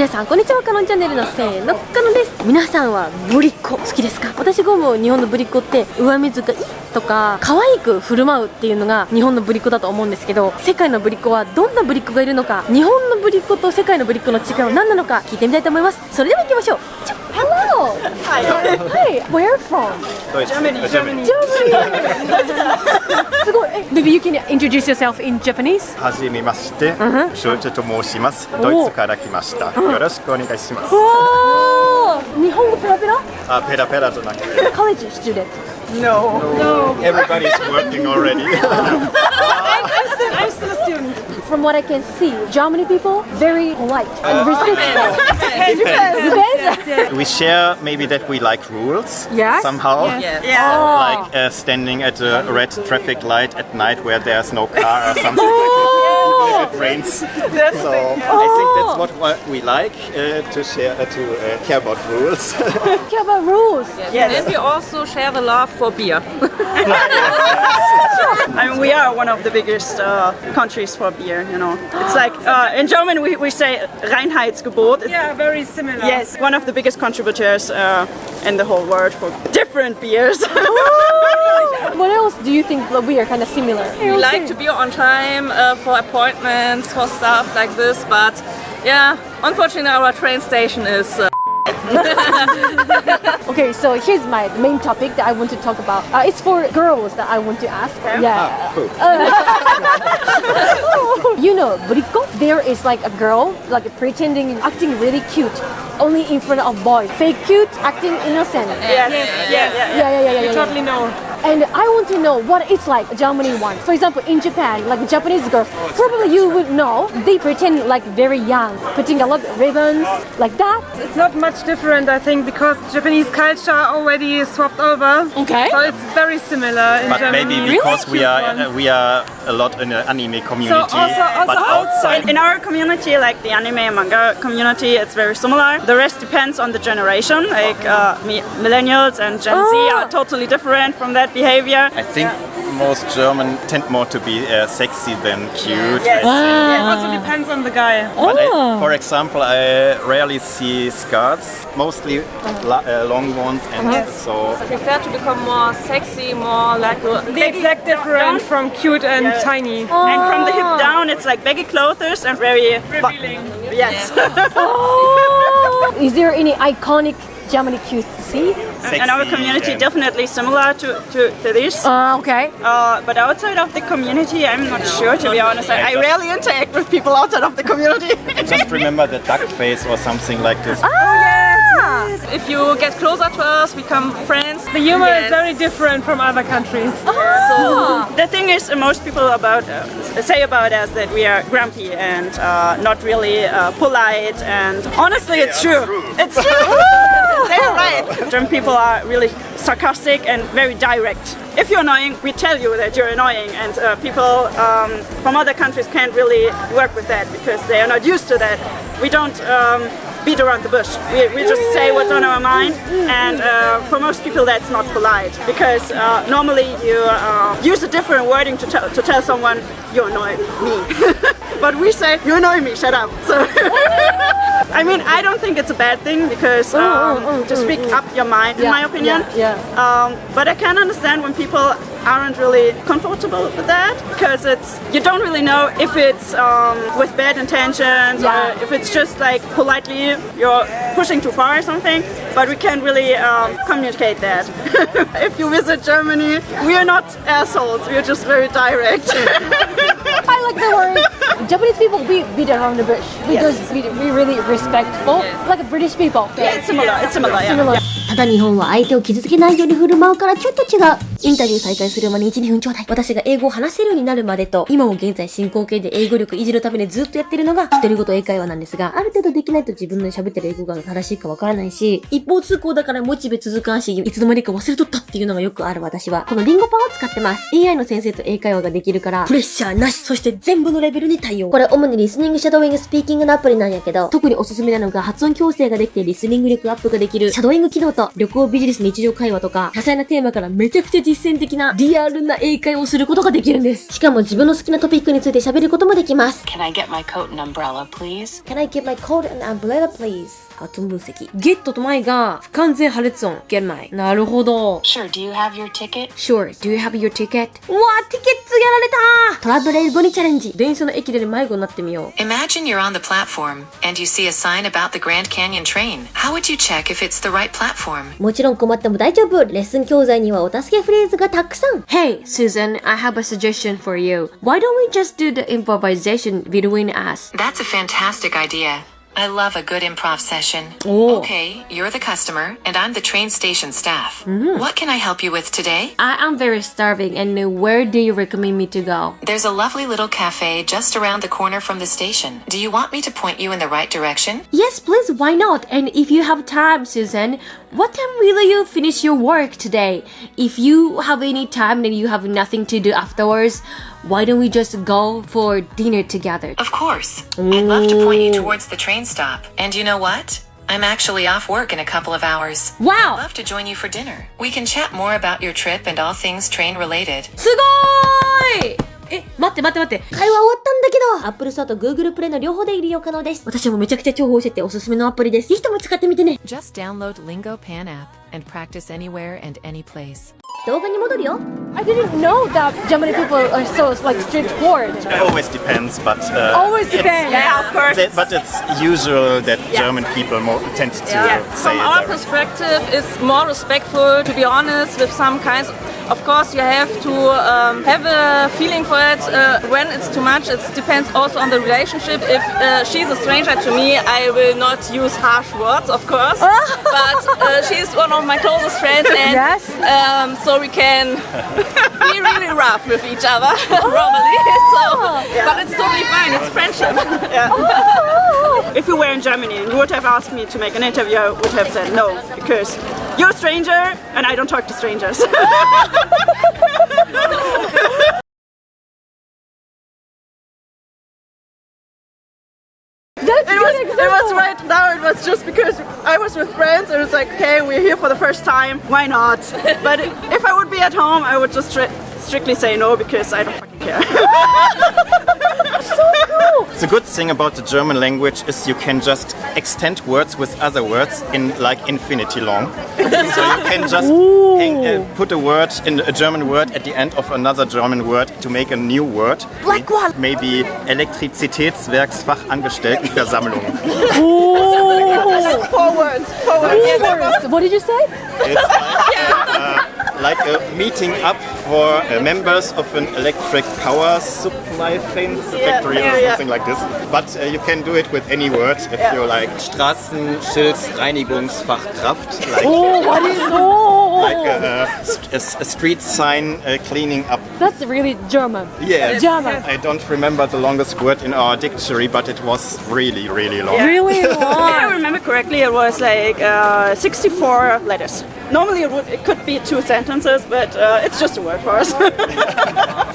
皆さんこんにちは、カノンチャンネルのせーの、カノンです。皆さんはぶりっ子好きですか？私が思う日本のぶりっ子って上目遣いとか可愛く振る舞うっていうのが日本のぶりっ子だと思うんですけど、世界のぶりっ子はどんなぶりっ子がいるのか、日本のぶりっ子と世界のぶりっ子の違いは何なのか聞いてみたいと思います。それでは行きましょう。Hello! Hi! Where from? Germany. すごい。Maybe you can introduce yourself in Japanese? はじめまして、庄司と申します。ドイツから来ました。よろしくお願いします。日本語ペラペラ？ペラペラじゃなくて。College student? No. Everybody is working already. I'm still a student. From what I can see, Germany people very polite and respectful. Depends. We share maybe that we like rules somehow. Yes. Like standing at a red traffic light at night where there's no car or something. If it rains. So I think that's what we like to share to care about rules. Care about rules. Yes. And we also share the love for beer. I mean, we are one of the biggest countries for beer, you know. It's like, in German we say Reinheitsgebot. Yeah, very similar. Yes, one of the biggest contributors in the whole world for different beers. What else do you think that we are kind of similar? We like to be on time for appointments, for stuff like this, but yeah, unfortunately our train station is... Okay, so here's my main topic that I want to talk about. It's for girls that I want to ask. Yeah. Cool. You know, buriko? There is like a girl, like pretending, acting really cute, only in front of boys. Fake cute, acting innocent. Yeah. You totally know. And I want to know what it's like Germany one. For example, in Japan, like Japanese girls, probably you would know, they pretend like very young, putting a lot of ribbons, like that. It's not much different, I think, because Japanese culture already swapped over. Okay. So it's very similar in But Germany. maybe because we are a lot in the anime community. But outside. In our community, like the anime and manga community, it's very similar. The rest depends on the generation. Like millennials and Gen Z are totally different from that behavior. I think most German tend more to be sexy than cute. Yes. It also depends on the guy. But for example, I rarely see skirts, mostly long ones, and so. I prefer to become more sexy, more like... The exact difference from cute and tiny. And from the hip down, it's like baggy clothes and very Revealing. Yes. Is there any iconic Germany cute to see? And our community definitely similar to this. Okay. But outside of the community, I'm not sure, to be honest. I rarely interact with people outside of the community. Just remember the duck face or something like this. If you get closer to us, become friends. The humor is very different from other countries. So the thing is, most people say about us that we are grumpy and not really polite. And honestly, it's true. It's true. They're right. German people are really sarcastic and very direct. If you're annoying, we tell you that you're annoying, and people from other countries can't really work with that because they are not used to that. We don't beat around the bush. We just say what's on our mind, and for most people that's not polite because normally you use a different wording to tell someone you annoy me. But we say, you annoy me, shut up. So I mean, I don't think it's a bad thing because to speak up your mind, in my opinion. But I can understand when people aren't really comfortable with that because you don't really know if it's with bad intentions or if it's just like politely you're pushing too far or something. But we can't really communicate that. If you visit Germany, we are not assholes. We are just very direct. I like the word. Japanese people beat around the bush because we really respectful, like British people. Yeah, it's similar. It's similar. Yeah. ただ日本は相手を傷つけないように振る舞うからちょっと違う。インタビュー再開する間に 1,2 分ちょうだい。私が英語を話せるようになるまでと、今も現在進行形で英語力維持のためにずっとやってるのが独り言英会話なんですが、ある程度できないと自分の喋ってる英語が正しいかわからないし、一一方通行だからモチベ続かんし、いつの間にか忘れとったっていうのがよくある私は。このリンゴパンを使ってます。AI の先生と英会話ができるから、プレッシャーなし、そして全部のレベルに対応。これ主にリスニング、シャドーイング、スピーキングのアプリなんやけど、特におすすめなのが発音矯正ができてリスニング力アップができるシャドーイング機能と、旅行ビジネス日常会話とか、多彩なテーマからめちゃくちゃ実践的なリアルな英会話をすることができるんです。しかも自分の好きなトピックについて喋ることもできます。Can I get my coat and umbrella, please? Can I get my coat and umbrella, please? 発音分析。get と my が不完全破裂音。get my。なるほど。Sure, do you have your ticket? Sure, do you have your ticket? うわー、ティケッツやられたー。トラブル英語にチャレンジ。電車の駅で迷子になってみよう。Imagine you're on the platform and you see a sign about the Grand Canyon train. How would you check if it's the right platform? もちろん困っても大丈夫。レッスン教材にはお助けフレーズがたくさん。Hey, Susan, I have a suggestion for you. Why don't we just do the improvisation between us? That's a fantastic idea. I love a good improv session. Oh. Okay, you're the customer and I'm the train station staff. What can I help you with today? I am very starving and where do you recommend me to go? There's a lovely little cafe just around the corner from the station. Do you want me to point you in the right direction? Yes, please, why not? And if you have time, Susan, what time will you finish your work today? If you have any time and you have nothing to do afterwards, why don't we just go for dinner together? Of course. I'd love to point you towards the train stop. And you know what? I'm actually off work in a couple of hours. Wow! I'd love to join you for dinner. We can chat more about your trip and all things train related. すごーい！待って。会話終わったんだけど、Apple Store と Google Play の両方で利用可能です。私もめちゃくちゃ重宝してておすすめのアプリです。ぜひとも使ってみてね。Just download LingoPan app and practice anywhere and any place. 動画に戻るよ。I didn't know that German people are so like straightforward. It always depends, but Always depends. Yeah, of course. But it's usual that German people tend to say From it our direct. perspective, it's more respectful, to be honest, with some kinds. Of course, you have to have a feeling for it. When it's too much, it depends also on the relationship. If she's a stranger to me, I will not use harsh words, of course. But she's one of my closest friends, and Yes. So we can be really rough with each other normally. But it's totally fine. It's friendship. If you were in Germany and you would have asked me to make an interview, I would have said no, because you're a stranger and I don't talk to strangers. It was right now, it was just because I was with friends and it's like, okay, we're here for the first time, why not? But if I would be at home, I would just strictly say no, because I don't fucking care. The good thing about the German language is you can just extend words with other words in like infinity long. So you can just put a word in a German word at the end of another German word to make a new word. Like what? Maybe Elektrizitätswerksfachangestelltenversammlung. Forward. What did you say? It's like a meeting up for members of an electric power supply factory or something like this. But you can do it with any word if you like Straßenschildsreinigungsfachkraft, like, What is like a street sign cleaning up. That's really German. Yes. German. I don't remember the longest word in our dictionary, but it was really, really long. Really If I long. remember correctly, it was like 64 letters. Normally it could be 2 sentences, but it's just a word for us.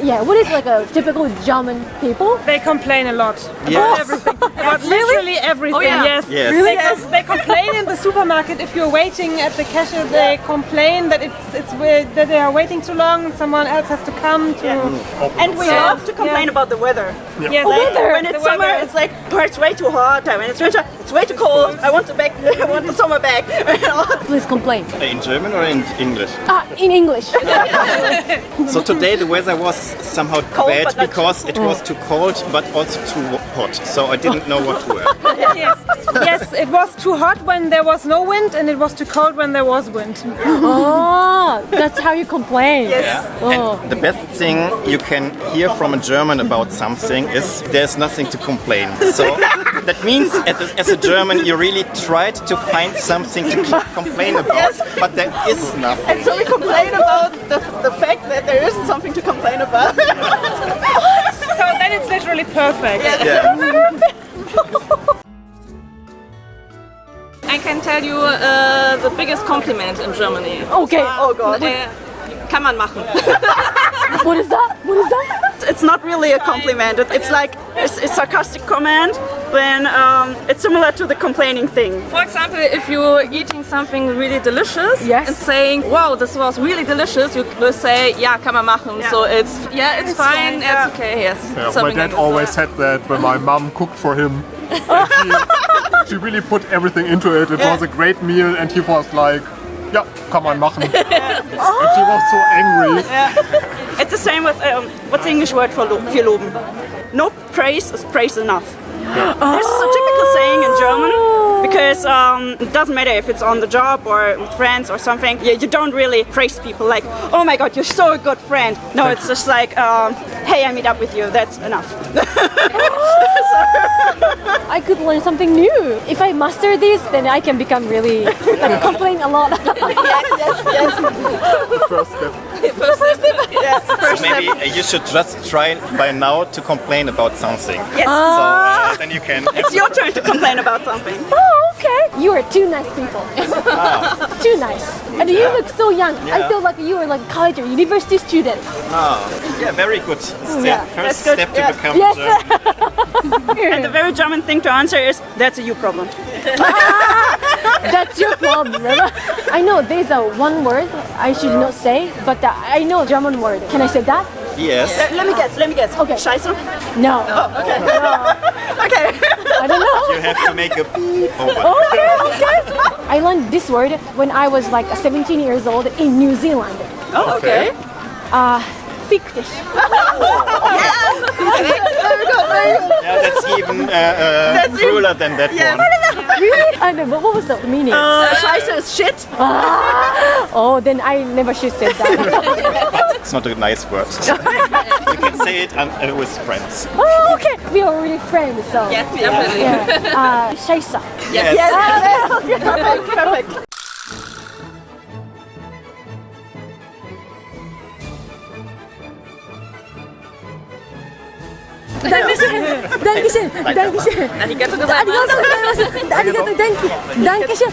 Yeah, what is like a typical German people? They complain a lot Yes. about everything. About literally everything, Oh, yeah. yes. Yes. Really? They complain in the supermarket if you're waiting at the cashier. They complain that it's weird, that they are waiting too long. Someone else has to come to. And we love to complain about the weather. Yes, Like, weather. when it's The summer, weather. it's like, oh, it's way too hot. And when it's winter, it's way too cold. I want the summer back. Please complain. In German or in English? In English. So today the weather was somehow Cold, bad but not because it was too cold but also too hot. So I didn't know what to wear. Yes, it was too hot when there was no wind, and it was too cold when there was wind. Oh, that's how you complain. And the best thing you can hear from a German about something is there's nothing to complain. So that means as a German you really tried to find something to complain about, but there is nothing. And so we complain about the fact that there isn't something to complain about. So then it's literally perfect. Yeah. I can tell you the biggest compliment in Germany. Okay. Oh God. Kann man machen. What is that? What is that? It's not really a compliment. It's like a sarcastic comment when it's similar to the complaining thing. For example, if you're eating something really delicious Yes. and saying, wow, this was really delicious, you will say, ja, kann man machen. Yeah. So it's fine, yeah. it's okay, yes. Yeah, my Something dad like always this. said that when my mom cooked for him, she really put everything into it. It was a great meal, and he was like, "Yeah, kann man machen." And she was so angry. It's the same with what's the English word for loben? No praise is praise enough. This is a typical saying in German because it doesn't matter if it's on the job or with friends or something. You don't really praise people like, "Oh my God, you're so a good friend." No, it's just like, "Hey, I meet up with you." That's enough. I could learn something new. If I master this, then I can become really like complain a lot. yes. First step. Yes, first Maybe step. you should just try by now to complain about something. Yes. So then you can. It's your turn to complain about something. Oh, okay. You are two nice people. Too nice. And you look so young. I Yeah. feel like you are like a college or university student. Yeah, very good step. Yeah. First That's good, step to yeah. become Yes. German. And the very German thing to answer is, "That's a you problem." That's your problem. I know there's a one word I should not say, but I know German word. Can I say that? Yes. Let me guess. Okay. Scheiße. No. Okay. Okay. I don't know. You have to make a beep over. Okay. I learned this word when I was like 17 years old in New Zealand. Oh, okay. Fictish. Yeah, that's even crueler than that one. Really? I know, but what was the meaning? Scheiße is shit. Oh, then I never should say that. It's not a nice word. You can say it with friends. Oh, okay. We are really friends, so. Yes, definitely. Yeah. Scheisse. Yes. Perfect. Dankeschön. Dankeschön. Arigato gozaimasu. Arigato. Dankeschön.